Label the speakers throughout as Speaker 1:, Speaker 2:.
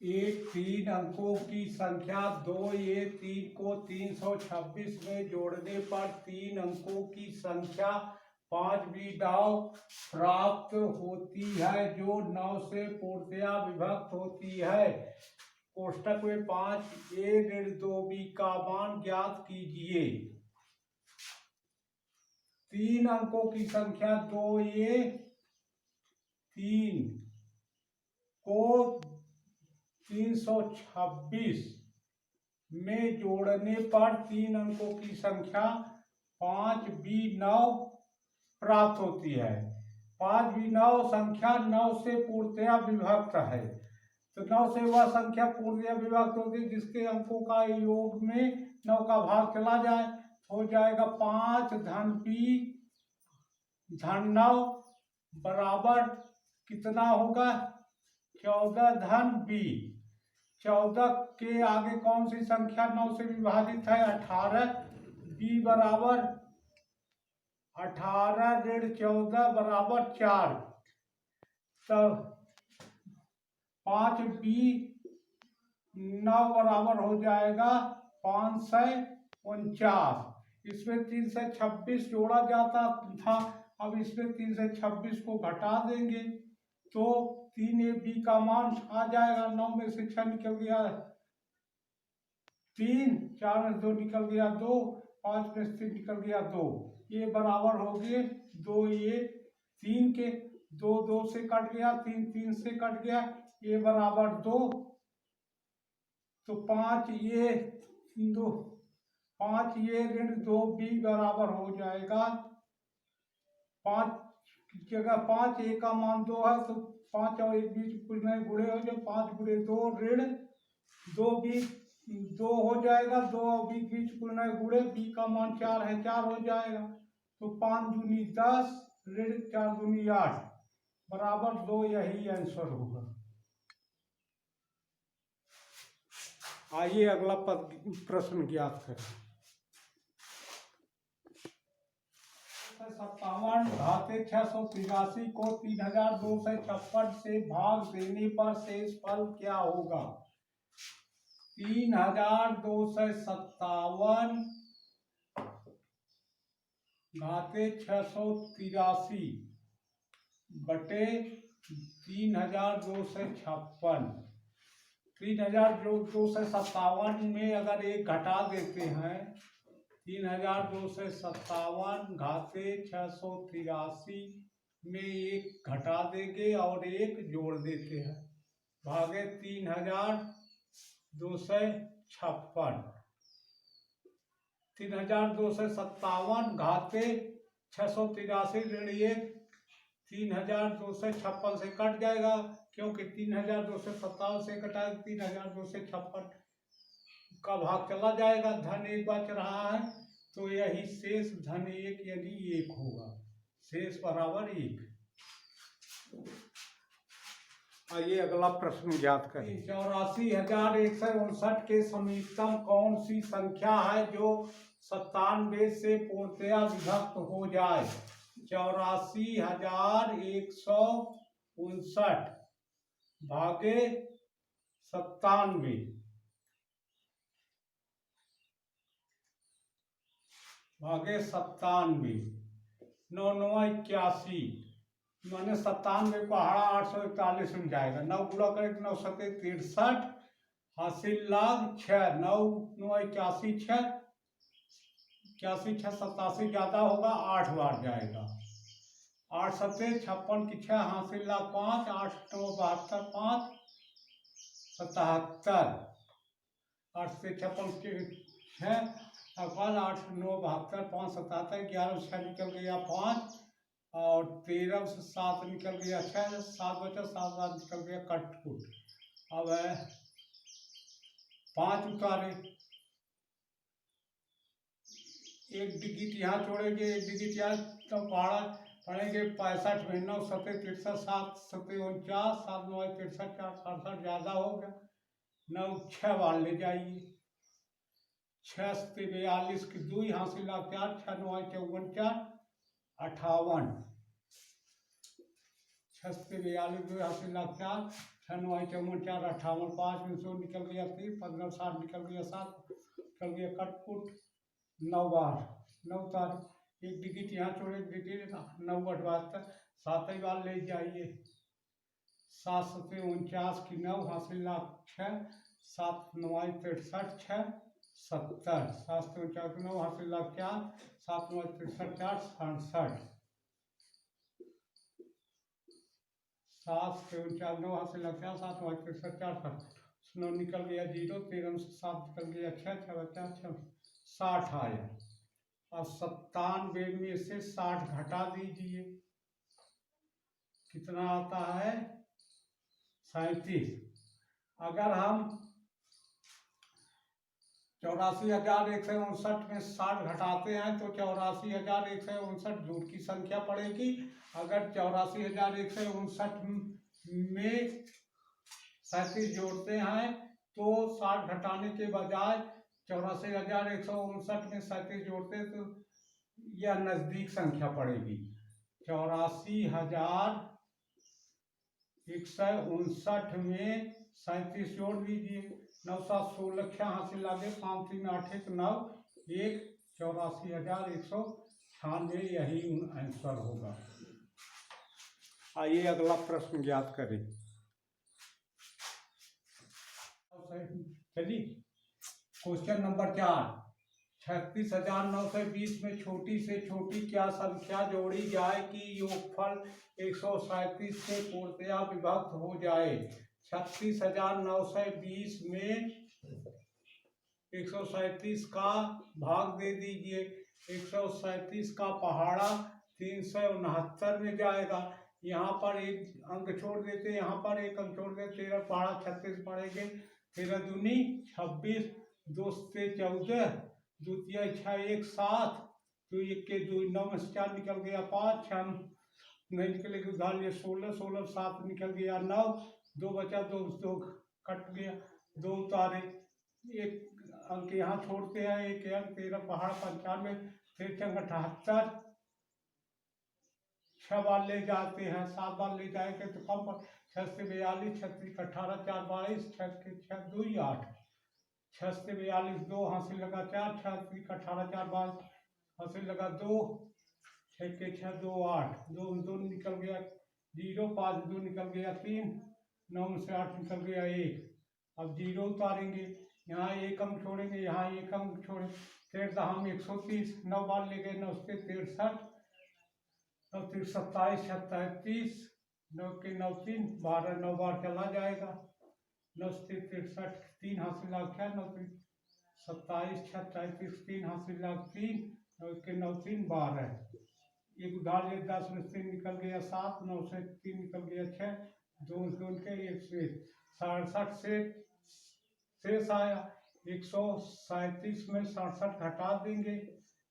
Speaker 1: एक 3 अंकों की संख्या 2A3 को 326 में जोड़ने पर 3 अंकों की संख्या 5B9 प्राप्त होती है जो 9 से पूर्णतया विभक्त होती है। कोष्टक में 5A-2B का मान ज्ञात कीजिए। 3 अंकों की संख्या 2A3 को 326 में जोड़ने पर 3 अंकों की संख्या 5B9 प्राप्त होती है। 5B9 संख्या 9 से पूर्णतया विभक्त है, तो 9 से वह संख्या पूर्णतया विभक्त होती है जिसके अंकों का योग में 9 का भाग चला जाए, हो जाएगा 5 धन B धन 9 बराबर कितना होगा 14 धन B। 14 के आगे कौन सी संख्या 9 से विभाजित है 18। B बराबर 18 ऋण 14 बराबर 4, तब 5B9 बराबर हो जाएगा 549। इसमें 3 से 26 जोड़ा जाता था, अब इसमें 3 से 26 को घटा देंगे तो 3AB का मान आ जाएगा। 9 में से 6 निकल गया 3, 4 में 2 निकल गया 2, 5 में से निकल गया 2, ये बराबर हो गए 2A3 के। 2 2 से कट गया, 3 3 से कट गया, ये बराबर 2, तो 5A ऋण 2B बराबर हो जाएगा 5 की जगह 5 A का मान 2 है तो 5 और 1 बीच कुछ नहीं गुणे हो जाए, 5 गुणे 2 ऋण 2B 2 हो जाएगा, 2 और B बीच कुछ नहीं गुणे, B का मान 4 है 4 हो जाएगा, तो 5 दूनी 10 ऋण 4 दूनी 8 बराबर 2, यही आंसर होगा। आइए अगला प्रश्न ज्ञात करें। 57 घाते 683 को 3256 से भाग देने पर शेष फल क्या होगा। 3257 घाते 683 बटे 3256। 3257 में अगर एक घटा देते हैं, 3257 घाते 683 में एक घटा देंगे और एक जोड़ देते हैं, भागे 3256। 3257 घाते 683 ऋण 1 3256 से कट जाएगा, क्योंकि 3257 से कटा 3256 का भाग चला जाएगा, धन 1 बच रहा है, तो यही शेष धन 1 यानी 1 होगा, शेष बराबर 1। आइए अगला प्रश्न ज्ञात करें। 84,159 के समीपतम कौन सी संख्या है जो 97 से पूर्णतया विभक्त हो जाए। 84,159 भागे 97 भागे 97, 9 9 81, मैंने 97 को हरा 841 में जाएगा, 9 गुणा करें तो 9 7 63, हासिल लाभ 6, 9 9 81 6, 81 6 87 ज़्यादा होगा, 8 बार जाएगा, 8 7 56 की 6, हासिल लाभ 5, 8 9 72 5 77, 8 से 56 के 6 अकाल 8 9 72 5 77, 11 6 निकल गया 5 और 13 से 7 निकल गया 6, 7 बचा 7 7 निकल गया कटकुट। अब है 5 उतारे, एक डिजिट यहाँ छोड़ेंगे, एक डिजिट यहाँ, तो पढ़ेंगे 65 में 9 7 63 7 7 49 7 9 63 4 67 ज़्यादा हो गया, 9 6 बार ले जाइए, 6 से 42 की 2 हासिल लाभ 4, 6 9 54 4 58, 6 से 42 2 यहाँ से लाख 4 6 9 54 4 58 5 में 100 निकल गया 3 15 60 निकल गया 7 निकल गया कटपुट 9 बार 9 तार एक डिजिट यहाँ छोड़े एक डिजिट 9 72 7 ही बार ले जाइए 7 सत्ते 49 की 9 हासिल लाख 6 7 9 63 6 70 7 से 49 की 9 हासिल लाख 4 7 9 63 4 67 7 से 49 9 हासिल लाख 4 7 9 63 4 9 निकल गया 0 13 से 7 निकल गया 6 6 6 60 आया। अब 97 में से 60 घटा दीजिए कितना आता है 37। अगर हम 84,159 में 60 घटाते हैं तो 84,159 जोड़ की संख्या पड़ेगी। अगर 84,159 में 37 जोड़ते हैं तो 60 घटाने के बजाय 84,159 में 37 जोड़ते हैं तो यह नजदीक संख्या पड़ेगी। 84,159 में 37 जोड़ दीजिए 9 7 16 हासिल लागे 5 3 8 1 9 1 84,196 यही आंसर होगा। आइए अगला प्रश्न ज्ञात करें। चलिए क्वेश्चन नंबर 4 36,920 में छोटी से छोटी क्या संख्या जोड़ी जाए कि योगफल 137 से पूर्णतया विभक्त हो जाए। 36,920 में 137 का भाग दे दीजिए 137 का पहाड़ा 369 में जाएगा। यहाँ पर एक अंक छोड़ देते यहाँ पर एक अंक छोड़ देते 13 पहाड़ा 36 पड़ेंगे 13 दूनी 26 2 से 14 द्वितीय 6 1 7 तो 1 के 2 9 में 4 निकल गया 5 6 नहीं निकलेगी उधार ये 16 16 7 निकल गया 9 2 बचा 2 2 कट गया 2 उतारे एक अंक यहाँ छोड़ते हैं एक अंक 13 पहाड़ 95 फिर 78 6 बार ले जाते हैं 7 बार ले जाएंगे तो कम पर 6 से 42 36 18 4 22 6 के 6 2 8 6 से 42 2 हासिल लगा 4 6 18 4 22 हासिल लगा 2 6 के 6 2 8 2 2 निकल गया 0 5 2 निकल गया 3 9 में से 8 निकल गया 1। अब 0 उतारेंगे यहाँ एक अंक छोड़ेंगे यहाँ एक अंक छोड़े फिर हम 130 9 बार ले गए 9 से 63 9 3 27 37 9 के 9 3 12 9 बार चला जाएगा 9 से 63 3 हासिल लाख 6 9 3 27 36 3 हासिल लाख 3 9 के 9 3 12 एक उधार ले 10 में से निकल गया 7 9 से 3 निकल गया 6 2 के 1 से 67 से शेष आया 137 में 67 घटा देंगे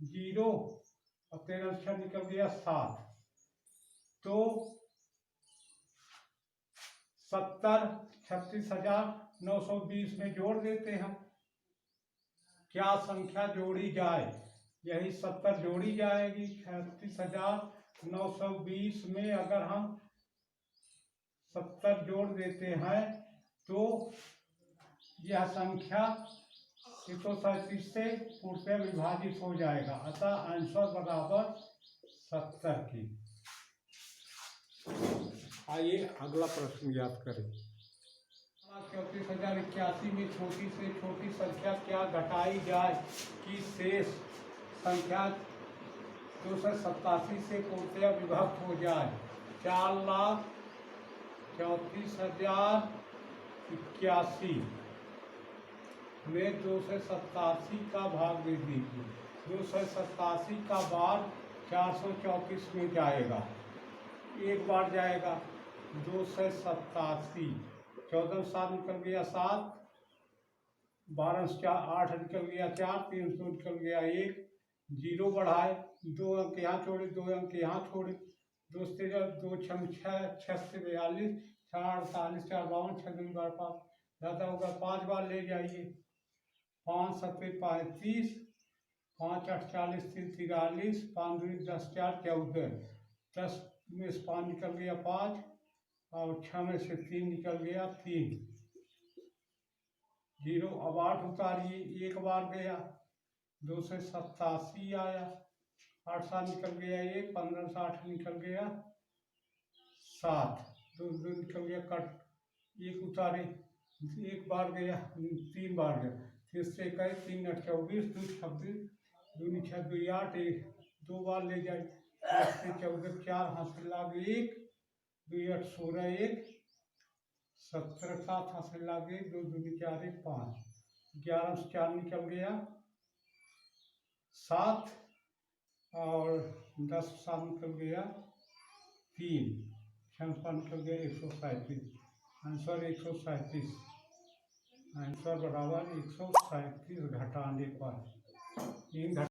Speaker 1: 0 और 13 6 निकल गया 7 तो 70 36,920 में जोड़ देते हैं क्या संख्या जोड़ी जाए यही 70 जोड़ी जाएगी 36,920 में अगर हम 70 जोड़ देते हैं तो यह संख्या 137 से पूर्णतः विभाजित हो जाएगा अतः आंसर बराबर 70 की। आइए अगला प्रश्न याद करें। 34,081 में छोटी से छोटी संख्या क्या घटाई जाए कि शेष संख्या 287 से पूर्णतः विभक्त हो जाए। 4,34,081 में 287 का भाग दे दीजिए 287 का बार 434 में जाएगा एक बार जाएगा 287 14 7 निकल गया 7 12 4 8 निकल गया 4 300 निकल गया 1 0 बढ़ाए 2 अंक यहाँ छोड़े 2 अंक यहाँ छोड़े 2 से 2 6 6 से 42 4 48 4 52 6 2 बार 5 ज़्यादा होगा 5 बार ले जाइए 5 7 35 5 8 40 3 43 5 2 10 4 14 10 में से 5 निकल गया 5 और 6 में से 3 निकल गया, 3 0। अब 8 उतारिए, 1 बार गया, 2 से 87 आया, 8 7 निकल गया 1, 15 से 8 निकल गया 7, 2 2 निकल गया कट, 1 उतारे, 1 बार गया, 3 बार गया, फिर से गए, 3 8 24, 2 26, 2 6 2 8, 2 बार ले जाए, 14 4 हासिल लागे 1, 2 8 16 1, 17 7 हासिल लागे 2 2 4 1 5, 11 से 4 निकल गया 7, और 10 से 7 निकल गया 3, 6 से 5 निकल गया 137। आंसर 137, आंसर बराबर 137 घटाने पर।